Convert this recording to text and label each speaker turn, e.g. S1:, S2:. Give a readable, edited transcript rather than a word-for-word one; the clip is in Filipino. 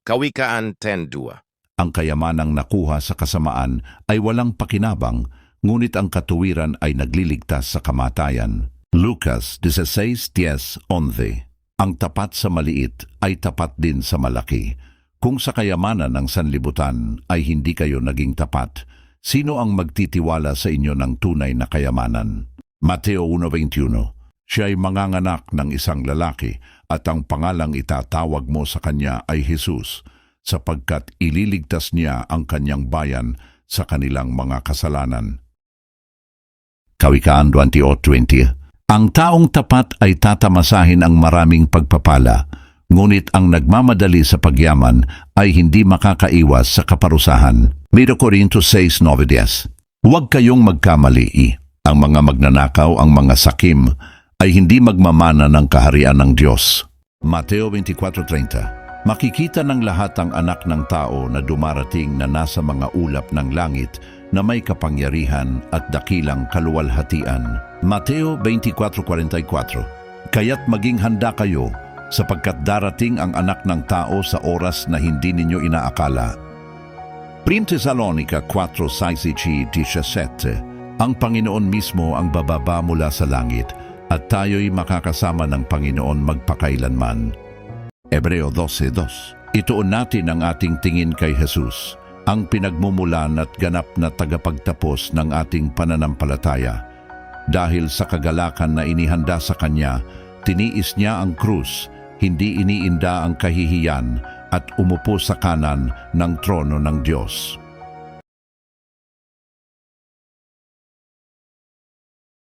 S1: Kawikaan 10:2.
S2: Ang kayamanang nakuha sa kasamaan ay walang pakinabang, ngunit ang katuwiran ay nagliligtas sa kamatayan. Lucas 16:10. Ang tapat sa maliit ay tapat din sa malaki. Kung sa kayamanan ng sanlibutan ay hindi kayo naging tapat, sino ang magtitiwala sa inyo ng tunay na kayamanan? Mateo 1:21. Siya ay manganganak ng isang lalaki at ang pangalang itatawag mo sa kanya ay Jesus, sapagkat ililigtas niya ang kanyang bayan sa kanilang mga kasalanan. Kawikaan 20:20. Ang taong tapat ay tatamasahin ang maraming pagpapala, ngunit ang nagmamadali sa pagyaman ay hindi makakaiwas sa kaparusahan. 1 Corintios 6:9. Huwag kayong magkamali. Ang mga magnanakaw, ang mga sakim, ay hindi magmamana ng kaharian ng Diyos. Mateo 24:30. Makikita ng lahat ang anak ng tao na dumarating na nasa mga ulap ng langit na may kapangyarihan at dakilang kaluwalhatian. Mateo 24:44. Kaya't maging handa kayo, sapagkat darating ang anak ng tao sa oras na hindi ninyo inaakala. 1 Tesalonica 4:16-17. Ang Panginoon mismo ang bababa mula sa langit, at tayo'y makakasama ng Panginoon magpakailanman. Hebreo 12:2. Ituon natin ang ating tingin kay Jesus, ang pinagmumulan at ganap na tagapagtapos ng ating pananampalataya. Dahil sa kagalakan na inihanda sa Kanya, tiniis niya ang krus, hindi iniinda ang kahihiyan, at umupo sa kanan ng trono ng Diyos.